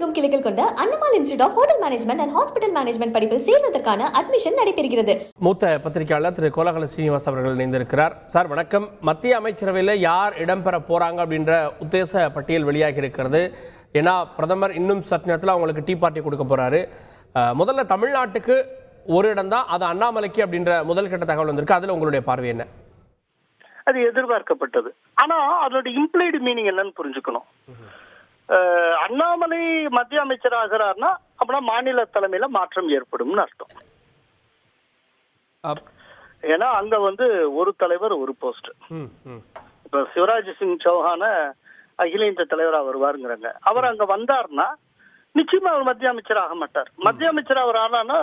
எங்கும் கிளைகள் கொண்ட Annamal institute of hotel management and hospital management படிப்பில் சேர்வதற்கான அட்மிஷன் நடைபெறுகிறது. மூத்த பத்திரிகையாளர் திரு கோலாகல ஸ்ரீனிவாஸ் அவர்கள் இணைந்திருக்கிறார். சார் வணக்கம். மத்திய அமைச்சரவையில் யார் இடம்பெற போறாங்க அப்படின்ற உத்தேச பட்டியல் வெளியாகி இருக்கிறது. ஏன்னா பிரதமர் இன்னும் சற்று நேரத்தில் அவங்களுக்கு டீ பார்ட்டி கொடுக்க போறாரு. முதல்ல தமிழ்நாட்டுக்கு ஒரு இடம் தான், அது அண்ணாமலைக்கு அப்படின்ற முதல் கட்ட தகவல் வந்திருக்கு. அதுல உங்களுடைய பார்வை என்ன? அது எதிர்பார்க்கப்பட்டது. ஆனா அதோட இம்ப்ளைடு மீனிங் என்னன்னு புரிஞ்சுக்கணும். அண்ணாமலை மத்திய அமைச்சர் ஆகிறார்னா அப்படின்னா மாநில தலைமையில மாற்றம் ஏற்படும் அர்த்தம். ஏன்னா அங்க ஒரு தலைவர் ஒரு போஸ்ட். இப்ப சிவராஜ் சிங் சௌஹான அகில இந்திய தலைவரா வருவாருங்கிறாங்க. அவர் அங்க வந்தார்னா நிச்சயமா அவர் மத்திய அமைச்சர் ஆக மாட்டார். மத்திய அமைச்சர் அவர் ஆனானா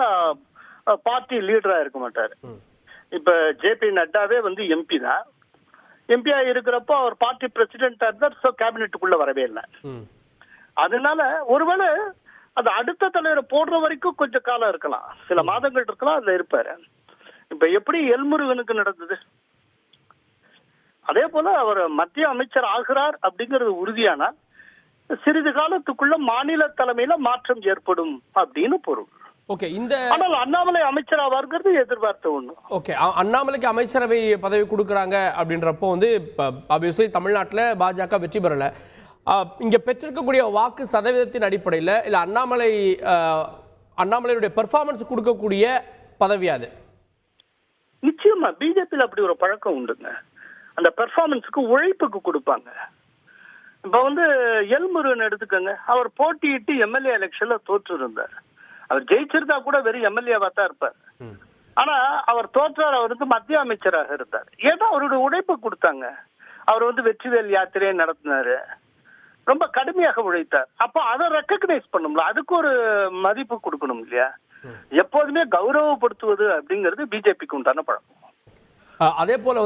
பார்ட்டி லீடரா இருக்க மாட்டாரு. இப்ப ஜே.பி. நட்டாவே எம்பி தான். எம்பியா இருக்கிறப்போ அவர் பார்ட்டி பிரசிடென்டா இருந்தார். சோ கேபினெட்டுக்குள்ள வரவே இல்லை. அதனால ஒருவேளை அது அடுத்த தலைவரை போடுற வரைக்கும் கொஞ்சம் காலம் இருக்கலாம், சில மாதங்கள் இருக்கலாம், அதுல இருப்பாரு. இப்ப எப்படி எல்முருகனுக்கு நடந்தது, அதே போல அவர் மத்திய அமைச்சர் ஆகிறார் அப்படிங்கிறது உறுதியானால் சிறிது காலத்துக்குள்ள மாநில தலைமையில மாற்றம் ஏற்படும் அப்படின்னு பொருள். ஓகே, ஆனால் அண்ணாமலை அமைச்சர் ஆவார்ங்கிறது எதிர்பார்த்த ஒண்ணு. ஓகே, அண்ணாமலைக்கு அமைச்சரவை பதவி கொடுக்குறாங்க அப்படின்றப்போ ஆப்வியஸ்லி தமிழ்நாட்டில் பாஜக வெற்றி பெறல. இங்க பெற்றிருக்கக்கூடிய வாக்கு சதவீதத்தின் அடிப்படையில் இல்ல அண்ணாமலையுடைய பெர்ஃபார்மன்ஸ் கொடுக்கக்கூடிய பதவியாது? நிச்சயமா பிஜேபியில் அப்படி ஒரு பழக்கம் உண்டுங்க. அந்த பெர்ஃபார்மன்ஸுக்கு உழைப்புக்கு கொடுப்பாங்க. இப்ப எல்முருகன் எடுத்துக்கங்க. அவர் போட்டியிட்டு எம்எல்ஏ எலெக்ஷன்ல தோற்று இருந்தார். அவர் ஜெயிச்சிருந்தா கூட வெறும் எம்எல்ஏவா தான் இருப்பார். ஆனா அவர் தோற்றார். அவருக்கு மத்திய அமைச்சராக இருந்தார். ஏன்னா அவருடைய உழைப்பு கொடுத்தாங்க. அவர் வெற்றிவேல் யாத்திரையை நடத்தினாரு. ரொம்ப கடுமையாக உழைத்தார். அப்போ அதை ரெக்கக்னைஸ் பண்ணும்ல, அதுக்கு ஒரு மதிப்பு கொடுக்கணும் இல்லையா? எப்போதுமே கௌரவப்படுத்துவது அப்படிங்கிறது பிஜேபிக்கு உண்டான பழக்கம். அதே போல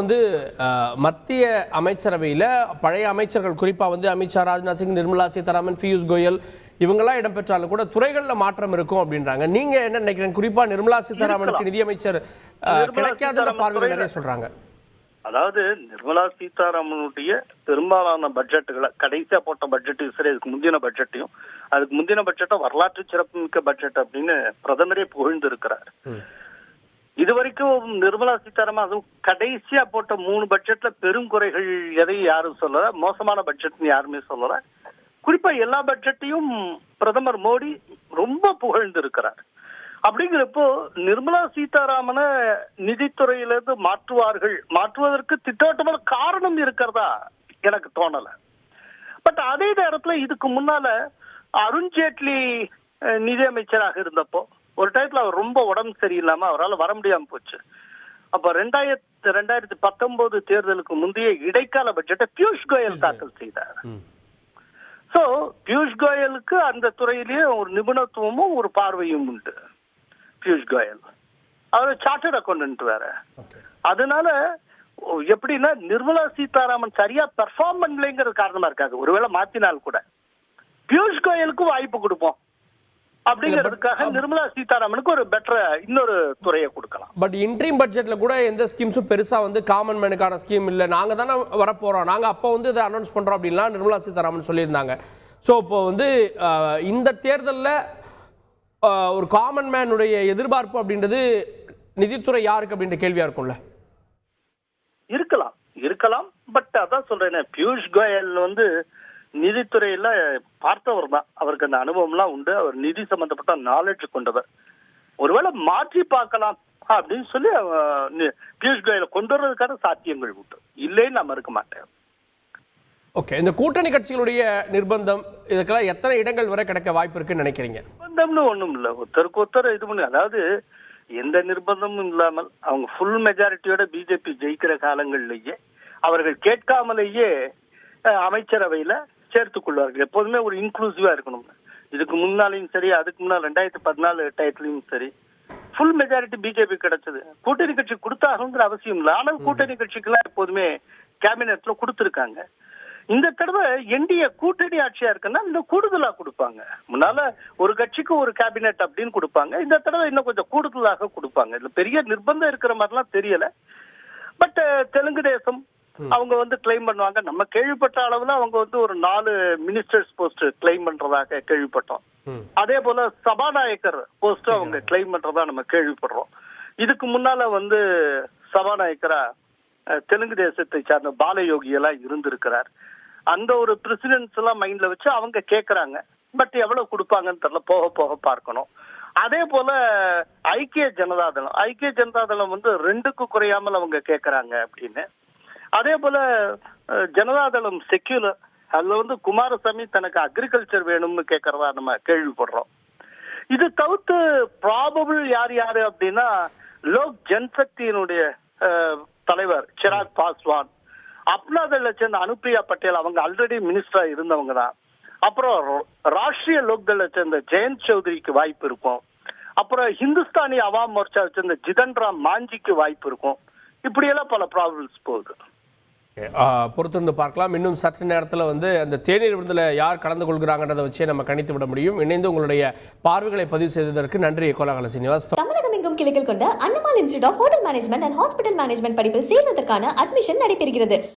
மத்திய அமைச்சரவையில் பழைய அமைச்சர்கள் குறிப்பா அமித்ஷா, ராஜ்நாத் சிங், நிர்மலா சீதாராமன், பியூஷ் கோயல் இவங்கெல்லாம் இடம்பெற்றாலும் கூட துறைகள்ல மாற்றம் இருக்கும் அப்படின்றாங்க. நீங்க என்ன நினைக்கிறீங்க? குறிப்பா நிர்மலா சீதாராமனுக்கு நிதியமைச்சர் கிடைக்காத பார்வை நிறைய சொல்றாங்க. அதாவது நிர்மலா சீதாராமனுடைய பெரும்பாலான பட்ஜெட்டுகளை, கடைசியா போட்ட பட்ஜெட்டும் சரி, அதுக்கு முந்தின பட்ஜெட்டையும், அதுக்கு முந்தின பட்ஜெட்டை வரலாற்று சிறப்புமிக்க பட்ஜெட் அப்படின்னு பிரதமரே புகழ்ந்து இருக்கிறார். இதுவரைக்கும் நிர்மலா சீதாராமன் அதுவும் கடைசியா போட்ட 3 பட்ஜெட்ல பெரும் குறைகள் எதையும் யாரும் சொல்லல, மோசமான பட்ஜெட்னு யாருமே சொல்லல. குறிப்பா எல்லா பட்ஜெட்டையும் பிரதமர் மோடி ரொம்ப புகழ்ந்து இருக்கிறார். அப்படிங்கிறப்போ நிர்மலா சீதாராமனை நிதித்துறையிலிருந்து மாற்றுவதற்கு திட்டவட்டமான காரணம் இருக்கிறதா எனக்கு தோணல. பட் அதே நேரத்துல இதுக்கு முன்னால அருண்ஜேட்லி நிதி அமைச்சராக இருந்தப்போ ஒரு டயத்துல அவர் ரொம்ப உடம்பு சரியில்லாம அவரால் வர முடியாம போச்சு. அப்ப 2019 தேர்தலுக்கு முந்தைய இடைக்கால பட்ஜெட்டை பியூஷ் கோயல் தாக்கல் செய்தார். சோ பியூஷ் கோயலுக்கு அந்த துறையிலேயே ஒரு நிபுணத்துவமும் ஒரு பார்வையும் உண்டு. பியூஷ் கோயல் அவர் சார்ட்டர்ட் அக்கௌண்டன்ட் வேற. அதனால எப்படின்னா நிர்மலா சீதாராமன் சரியா பெர்ஃபார்ம் பண்ணலைங்கிறது காரணமா இருக்காது. ஒருவேளை மாத்தினால் கூட பியூஷ் கோயலுக்கு வாய்ப்பு கொடுப்போம் அப்படிங்கிறதுக்காக நிர்மலா சீதாராமனுக்கு ஒரு பெட்டர் இன்னொரு துறையை கொடுக்கலாம். பட் இன்ட்ரீம் பட்ஜெட்ல கூட எந்த ஸ்கீம்ஸும் பெருசா காமன் மேனுக்கான ஸ்கீம் இல்ல, நாங்க தானே வரப்போறோம், நாங்க அப்போ இதை அனௌன்ஸ் பண்றோம் அப்படின்லாம் நிர்மலா சீதாராமன் சொல்லியிருந்தாங்க. ஸோ இப்போ இந்த தேர்தலில் ஒரு காமன் மேனுடைய எதிர்பார்ப்பு அப்படின்றது நிதித்துறை யாருக்கு அப்படின்ற கேள்வியா இருக்கும்ல? இருக்கலாம். பட் அதான் சொல்றேன், பியூஷ் கோயல் நிதித்துறையில பார்த்தவர் தான். அவருக்கு அந்த அனுபவம்லாம் உண்டு. அவர் நிதி சம்பந்தப்பட்ட நாலேஜ் கொண்டவர். ஒருவேளை மாற்றி பார்க்கலாம் அப்படின்னு சொல்லி பியூஷ் கோயலை கொண்டு வர்றதுக்கான சாத்தியங்கள் உண்டு, இல்லைன்னு நான் மறுக்க மாட்டேன். ஓகே, இந்த கூட்டணி கட்சிகளுடைய நிர்பந்தம் இதுக்கெல்லாம் எத்தனை இடங்கள் வரை கிடைக்க வாய்ப்பு இருக்குன்னு நினைக்கிறீங்க? நிர்பந்தம்னு ஒண்ணும் இல்ல, ஒருத்தருக்கு ஒருத்தர் இது பண்ணி, அதாவது எந்த நிர்பந்தமும் இல்லாமல் அவங்க ஃபுல் மெஜாரிட்டியோட பிஜேபி ஜெயிக்கிற காலங்கள்லயே அவர்கள் கேட்காமலேயே அமைச்சரவையில சேர்த்துக் கொள்வார்கள். எப்போதுமே ஒரு இன்க்ளூசிவா இருக்கணும். இதுக்கு முன்னாலையும் சரி, அதுக்கு முன்னால் 2014 டயத்துலயும் சரி ஃபுல் மெஜாரிட்டி பிஜேபி கிடைச்சது. கூட்டணி கட்சி கொடுத்தாகணுங்கிற அவசியம் இல்லை. ஆனால் கூட்டணி கட்சிக்கெல்லாம் எப்போதுமே கேபினெட்ல கொடுத்துருக்காங்க. இந்த தடவை என்டிஏ கூட்டணி ஆட்சியா இருக்குன்னா இந்த கூடுதலா கொடுப்பாங்க. முன்னால ஒரு கட்சிக்கு ஒரு கேபினெட் அப்படின்னு கொடுப்பாங்க. இந்த தடவை இன்னும் கொஞ்சம் கூடுதலாக கொடுப்பாங்க. இதுல பெரிய நிர்பந்தம் இருக்கிற மாதிரிலாம் தெரியல. பட் தெலுங்கு தேசம், அவங்க வந்து கிளைம் பண்ணுவாங்க. நம்ம கேள்விப்பட்ட அளவுல அவங்க வந்து ஒரு 4 மினிஸ்டர்ஸ் போஸ்ட் கிளைம் பண்றதாக கேள்விப்பட்டோம். அதே போல சபாநாயகர் போஸ்ட் அவங்க கிளைம் பண்றதா நம்ம கேள்விப்படுறோம். இதுக்கு முன்னால வந்து சபாநாயகரா தெலுங்கு தேசத்தை சார்ந்த பாலயோகி எல்லாம் இருந்திருக்கிறார். அந்த ஒரு பிரசிடென்ட்ஸ் எல்லாம் மைண்ட்ல வச்சு அவங்க கேட்கறாங்க. பட் எவ்வளவு கொடுப்பாங்கன்னு தெரியல, போக போக பார்க்கணும். அதே போல ஐக்கிய ஜனதாதளம் வந்து 2க்கு குறையாமல் அவங்க கேட்கறாங்க அப்படின்னு. அதே போல ஜனதாதளம் செக்யூலர், அதுல வந்து குமாரசாமி தனக்கு அக்ரிகல்ச்சர் வேணும்னு கேட்கறதா நம்ம கேள்விப்படுறோம். இது தவிர்த்து ப்ராபபிள் யாரு அப்படின்னா லோக் ஜன்சக்தியினுடைய தலைவர் சிராக் பாஸ்வான், அப்னாதள சேர்ந்த அனுப்பிரியா பட்டேல், அவங்க ஆல்ரெடி மினிஸ்டரா இருந்தவங்க தான். அப்புறம் ராஷ்டிரிய லோக்தள சேர்ந்த ஜெயந்த் சௌத்ரிக்கு வாய்ப்பு இருக்கும். அப்புறம் ஹிந்துஸ்தானி அவாம் மோர்ச்சா சேர்ந்த ஜிதன் ராம் மாஞ்சிக்கு வாய்ப்பு இருக்கும். இப்படியெல்லாம் பல ப்ராப்ளம்ஸ் போகுது. பொறுத்திருந்து பார்க்கலாம். இன்னும் சற்று நேரத்தில் வந்து அந்த தேநீர் விருந்தில் யார் கலந்து கொள்கிறாங்கன்றதை வச்சே நம்ம கணித்து விட முடியும். இணைந்து உங்களுடைய பார்வைகளை பதிவு செய்ததற்கு நன்றி கோலாகல சீனிவாஸ். தமிழகம் எங்கும் கிளைகள் கொண்ட Annamal institute of hotel management and hospital management படிப்பில் சேர்வதற்கான அட்மிஷன் நடைபெறுகிறது.